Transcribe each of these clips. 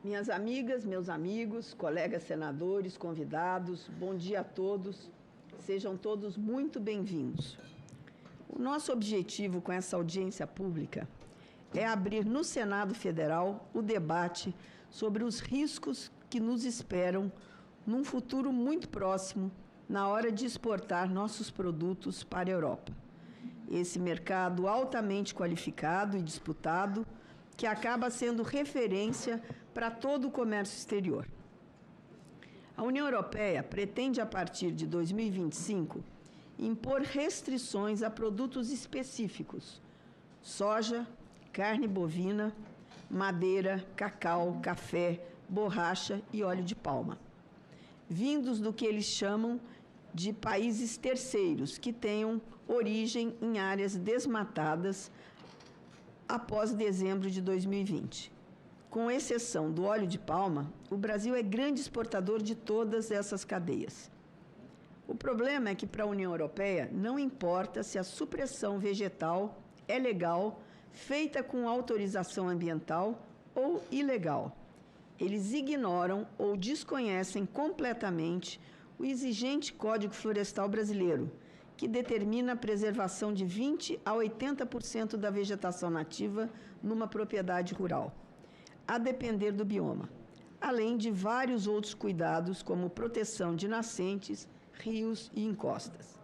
Minhas amigas, meus amigos, colegas senadores, convidados, bom dia a todos. Sejam todos muito bem-vindos. O nosso objetivo com essa audiência pública é abrir no Senado Federal o debate sobre os riscos que nos esperam num futuro muito próximo na hora de exportar nossos produtos para a Europa. Esse mercado altamente qualificado e disputado que acaba sendo referência para todo o comércio exterior. A União Europeia pretende, a partir de 2025, impor restrições a produtos específicos: soja, carne bovina, madeira, cacau, café, borracha e óleo de palma, vindos do que eles chamam de países terceiros, que tenham origem em áreas desmatadas após dezembro de 2020. Com exceção do óleo de palma, o Brasil é grande exportador de todas essas cadeias. O problema é que, para a União Europeia, não importa se a supressão vegetal é legal, feita com autorização ambiental ou ilegal. Eles ignoram ou desconhecem completamente o exigente Código Florestal Brasileiro, que determina a preservação de 20% a 80% da vegetação nativa numa propriedade rural, a depender do bioma, além de vários outros cuidados, como proteção de nascentes, rios e encostas.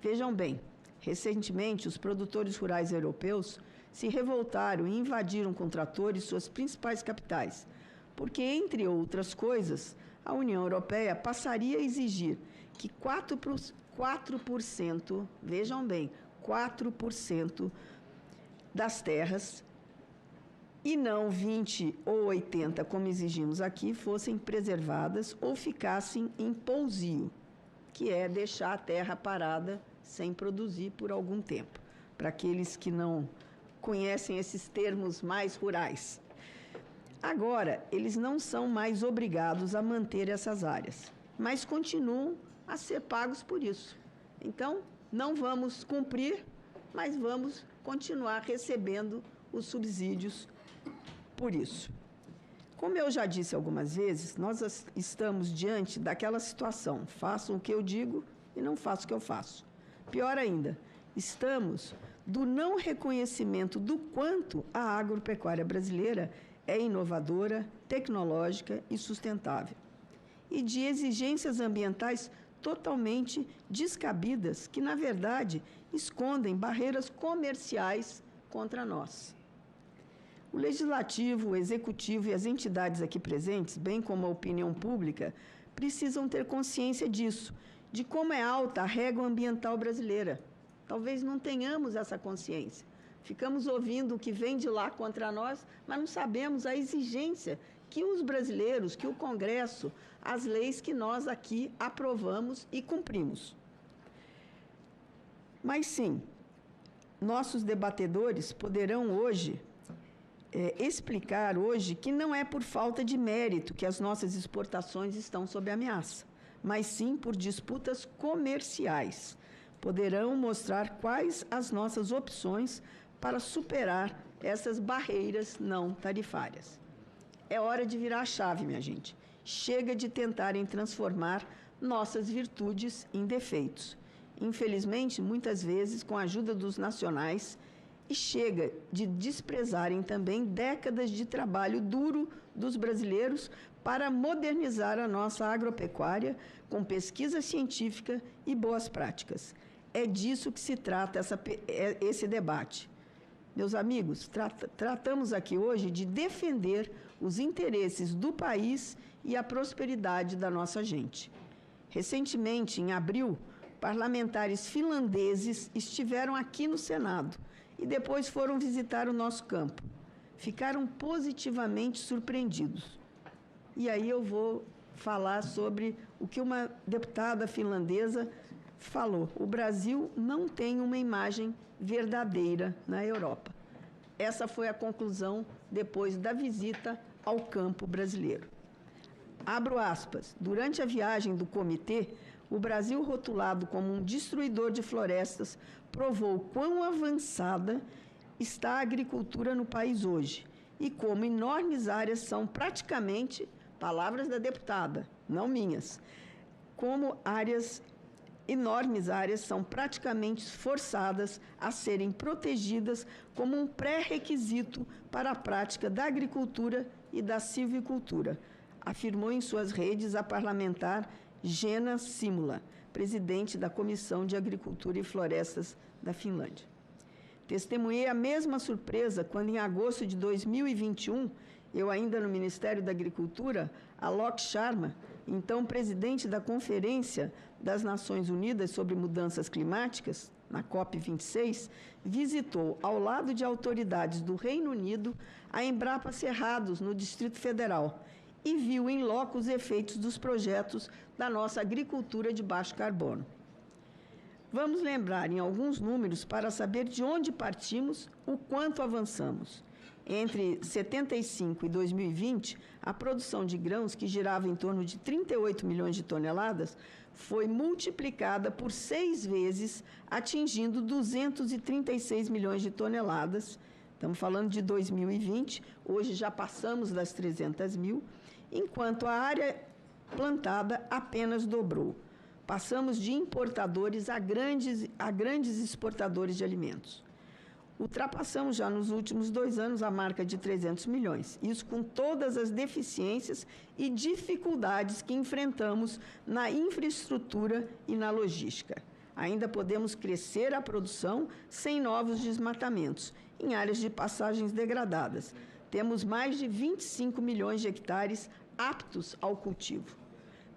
Vejam bem, recentemente os produtores rurais europeus se revoltaram e invadiram com tratores suas principais capitais, porque, entre outras coisas, a União Europeia passaria a exigir que 4%, vejam bem, 4% das terras, e não 20% ou 80%, como exigimos aqui, fossem preservadas ou ficassem em pousio, que é deixar a terra parada sem produzir por algum tempo, para aqueles que não conhecem esses termos mais rurais. Agora, eles não são mais obrigados a manter essas áreas, mas continuam a ser pagos por isso. Então, não vamos cumprir, mas vamos continuar recebendo os subsídios por isso. Como eu já disse algumas vezes, nós estamos diante daquela situação: façam o que eu digo e não façam o que eu faço. Pior ainda, estamos do não reconhecimento do quanto a agropecuária brasileira é inovadora, tecnológica e sustentável, e de exigências ambientais totalmente descabidas, que, na verdade, escondem barreiras comerciais contra nós. O Legislativo, o Executivo e as entidades aqui presentes, bem como a opinião pública, precisam ter consciência disso, de como é alta a régua ambiental brasileira. Talvez não tenhamos essa consciência. Ficamos ouvindo o que vem de lá contra nós, mas não sabemos a exigência que os brasileiros, que o Congresso, as leis que nós aqui aprovamos e cumprimos. Mas sim, nossos debatedores poderão hoje explicar hoje que não é por falta de mérito que as nossas exportações estão sob ameaça, mas sim por disputas comerciais. Poderão mostrar quais as nossas opções para superar essas barreiras não tarifárias. É hora de virar a chave, minha gente. Chega de tentarem transformar nossas virtudes em defeitos. Infelizmente, muitas vezes com a ajuda dos nacionais, e chega de desprezarem também décadas de trabalho duro dos brasileiros para modernizar a nossa agropecuária com pesquisa científica e boas práticas. É disso que se trata esse debate. Meus amigos, tratamos aqui hoje de defender os interesses do país e a prosperidade da nossa gente. Recentemente, em abril, parlamentares finlandeses estiveram aqui no Senado e depois foram visitar o nosso campo. Ficaram positivamente surpreendidos. E aí eu vou falar sobre o que uma deputada finlandesa falou: o Brasil não tem uma imagem verdadeira na Europa. Essa foi a conclusão depois da visita ao campo brasileiro. Abro aspas. Durante a viagem do comitê, o Brasil, rotulado como um destruidor de florestas, provou quão avançada está a agricultura no país hoje e como enormes áreas são praticamente, palavras da deputada, não minhas, como enormes áreas são praticamente forçadas a serem protegidas como um pré-requisito para a prática da agricultura e da silvicultura, afirmou em suas redes a parlamentar Gena Simula, presidente da Comissão de Agricultura e Florestas da Finlândia. Testemunhei a mesma surpresa quando, em agosto de 2021, eu ainda no Ministério da Agricultura, Alok Sharma, então presidente da Conferência das Nações Unidas sobre Mudanças Climáticas, na COP26, visitou, ao lado de autoridades do Reino Unido, a Embrapa Cerrados, no Distrito Federal, e viu em loco os efeitos dos projetos da nossa agricultura de baixo carbono. Vamos lembrar em alguns números para saber de onde partimos, o quanto avançamos. Entre 75 e 2020, a produção de grãos, que girava em torno de 38 milhões de toneladas, foi multiplicada por 6 vezes, atingindo 236 milhões de toneladas. Estamos falando de 2020, hoje já passamos das 300 mil, enquanto a área plantada apenas dobrou. Passamos de importadores a grandes exportadores de alimentos. Ultrapassamos já nos últimos 2 anos a marca de 300 milhões, isso com todas as deficiências e dificuldades que enfrentamos na infraestrutura e na logística. Ainda podemos crescer a produção sem novos desmatamentos, em áreas de pastagens degradadas. Temos mais de 25 milhões de hectares aptos ao cultivo.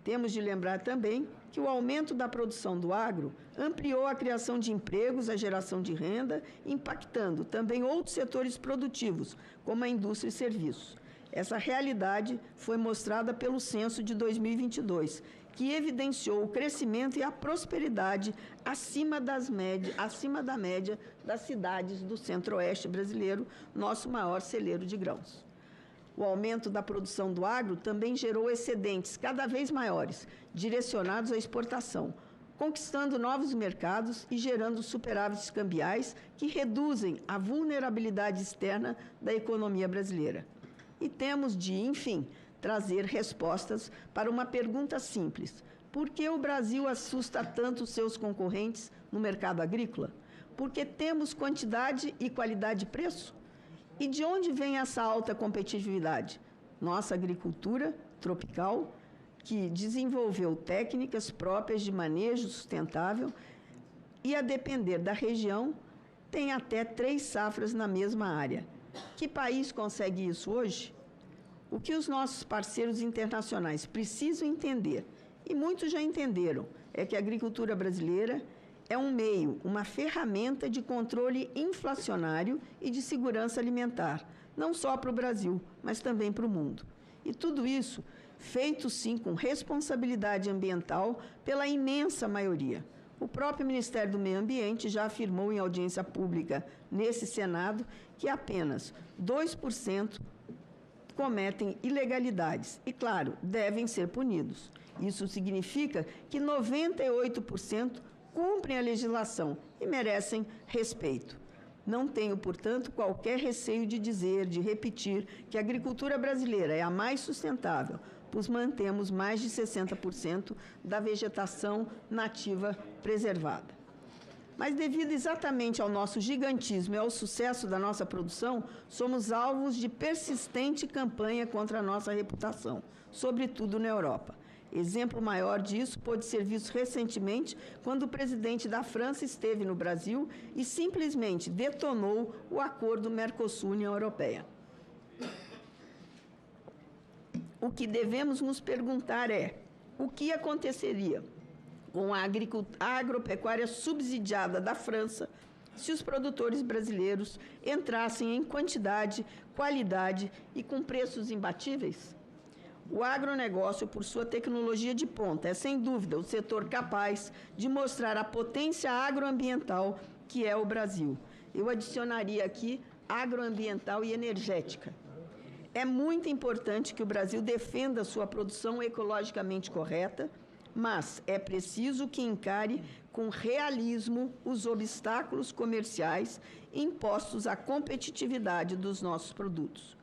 Temos de lembrar também que o aumento da produção do agro ampliou a criação de empregos, a geração de renda, impactando também outros setores produtivos, como a indústria e serviços. Essa realidade foi mostrada pelo censo de 2022, que evidenciou o crescimento e a prosperidade acima da média das cidades do centro-oeste brasileiro, nosso maior celeiro de grãos. O aumento da produção do agro também gerou excedentes cada vez maiores, direcionados à exportação, conquistando novos mercados e gerando superávites cambiais que reduzem a vulnerabilidade externa da economia brasileira. E temos de, enfim, trazer respostas para uma pergunta simples: por que o Brasil assusta tanto os seus concorrentes no mercado agrícola? Porque temos quantidade e qualidade de preço? E de onde vem essa alta competitividade? Nossa agricultura tropical, que desenvolveu técnicas próprias de manejo sustentável e, a depender da região, tem até 3 safras na mesma área. Que país consegue isso hoje? O que os nossos parceiros internacionais precisam entender, e muitos já entenderam, é que a agricultura brasileira é um meio, uma ferramenta de controle inflacionário e de segurança alimentar, não só para o Brasil, mas também para o mundo. E tudo isso feito, sim, com responsabilidade ambiental pela imensa maioria. O próprio Ministério do Meio Ambiente já afirmou em audiência pública nesse Senado que apenas 2% cometem ilegalidades e, claro, devem ser punidos. Isso significa que 98% cumprem a legislação e merecem respeito. Não tenho, portanto, qualquer receio de dizer, de repetir, que a agricultura brasileira é a mais sustentável, pois mantemos mais de 60% da vegetação nativa preservada. Mas, devido exatamente ao nosso gigantismo e ao sucesso da nossa produção, somos alvos de persistente campanha contra a nossa reputação, sobretudo na Europa. Exemplo maior disso pôde ser visto recentemente quando o presidente da França esteve no Brasil e simplesmente detonou o acordo Mercosul-União Europeia. O que devemos nos perguntar é: o que aconteceria com a agropecuária subsidiada da França se os produtores brasileiros entrassem em quantidade, qualidade e com preços imbatíveis? O agronegócio, por sua tecnologia de ponta, é sem dúvida o setor capaz de mostrar a potência agroambiental que é o Brasil. Eu adicionaria aqui agroambiental e energética. É muito importante que o Brasil defenda sua produção ecologicamente correta, mas é preciso que encare com realismo os obstáculos comerciais impostos à competitividade dos nossos produtos.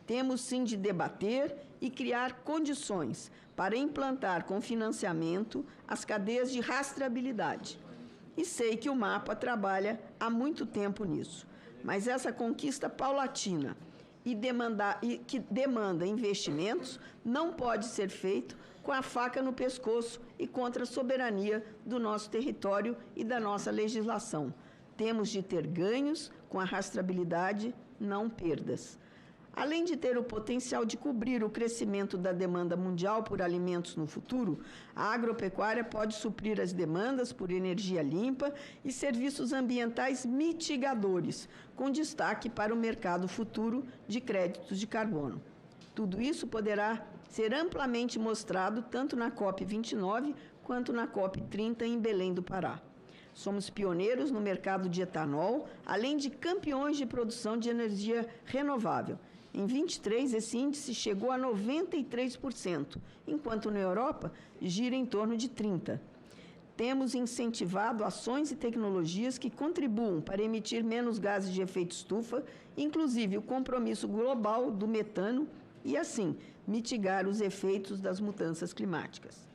Temos sim de debater e criar condições para implantar com financiamento as cadeias de rastreabilidade. E sei que o MAPA trabalha há muito tempo nisso, mas essa conquista paulatina e que demanda investimentos não pode ser feito com a faca no pescoço e contra a soberania do nosso território e da nossa legislação. Temos de ter ganhos com a rastreabilidade, não perdas. Além de ter o potencial de cobrir o crescimento da demanda mundial por alimentos no futuro, a agropecuária pode suprir as demandas por energia limpa e serviços ambientais mitigadores, com destaque para o mercado futuro de créditos de carbono. Tudo isso poderá ser amplamente mostrado tanto na COP29 quanto na COP30 em Belém do Pará. Somos pioneiros no mercado de etanol, além de campeões de produção de energia renovável. Em 23, esse índice chegou a 93%, enquanto na Europa gira em torno de 30%. Temos incentivado ações e tecnologias que contribuam para emitir menos gases de efeito estufa, inclusive o compromisso global do metano e, assim, mitigar os efeitos das mudanças climáticas.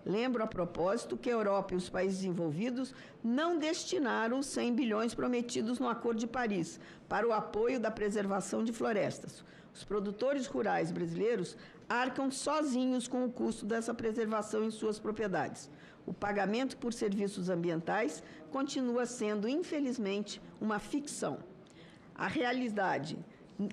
Lembro, a propósito, que a Europa e os países desenvolvidos não destinaram os 100 bilhões prometidos no Acordo de Paris para o apoio da preservação de florestas. Os produtores rurais brasileiros arcam sozinhos com o custo dessa preservação em suas propriedades. O pagamento por serviços ambientais continua sendo, infelizmente, uma ficção. A realidade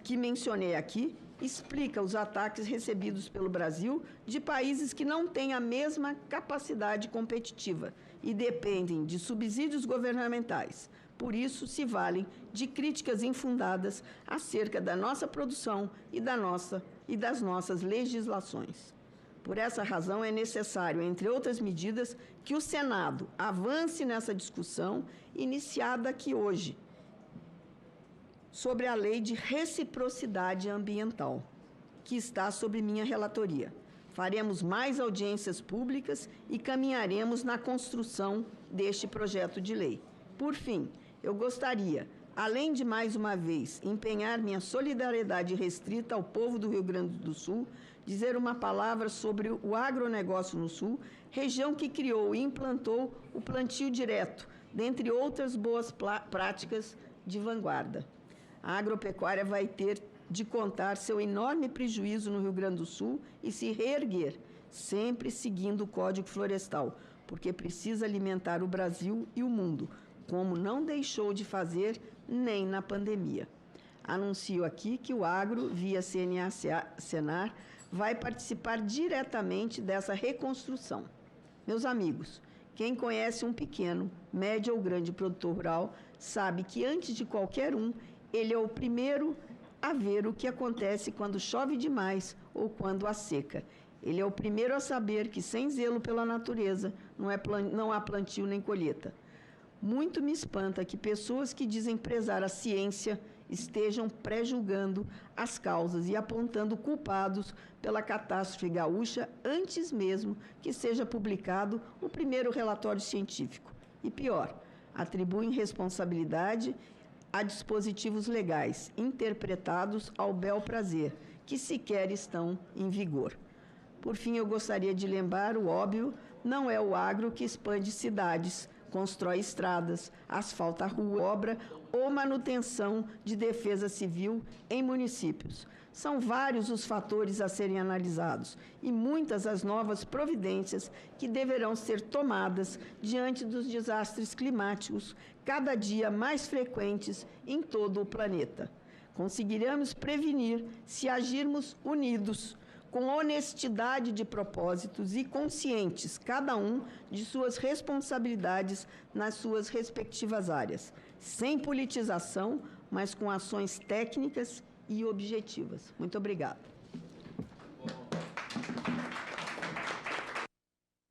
que mencionei aqui explica os ataques recebidos pelo Brasil de países que não têm a mesma capacidade competitiva e dependem de subsídios governamentais. Por isso, se valem de críticas infundadas acerca da nossa produção e das nossas legislações. Por essa razão, é necessário, entre outras medidas, que o Senado avance nessa discussão iniciada aqui hoje, sobre a Lei de Reciprocidade Ambiental, que está sob minha relatoria. Faremos mais audiências públicas e caminharemos na construção deste projeto de lei. Por fim, eu gostaria, além de mais uma vez empenhar minha solidariedade restrita ao povo do Rio Grande do Sul, dizer uma palavra sobre o agronegócio no Sul, região que criou e implantou o plantio direto, dentre outras boas práticas de vanguarda. A agropecuária vai ter de contar seu enorme prejuízo no Rio Grande do Sul e se reerguer, sempre seguindo o Código Florestal, porque precisa alimentar o Brasil e o mundo, como não deixou de fazer nem na pandemia. Anuncio aqui que o Agro, via CNA-Senar, vai participar diretamente dessa reconstrução. Meus amigos, quem conhece um pequeno, médio ou grande produtor rural sabe que, antes de qualquer um, ele é o primeiro a ver o que acontece quando chove demais ou quando há seca. Ele é o primeiro a saber que, sem zelo pela natureza, não há plantio nem colheita. Muito me espanta que pessoas que dizem prezar a ciência estejam pré-julgando as causas e apontando culpados pela catástrofe gaúcha antes mesmo que seja publicado o primeiro relatório científico. E pior, atribuem responsabilidade a dispositivos legais interpretados ao bel prazer, que sequer estão em vigor. Por fim, eu gostaria de lembrar o óbvio: não é o agro que expande cidades, constrói estradas, asfalta rua, obra ou manutenção de defesa civil em municípios. São vários os fatores a serem analisados e muitas as novas providências que deverão ser tomadas diante dos desastres climáticos cada dia mais frequentes em todo o planeta. Conseguiremos prevenir se agirmos unidos, com honestidade de propósitos e conscientes, cada um de suas responsabilidades nas suas respectivas áreas, sem politização, mas com ações técnicas e objetivas. Muito obrigada.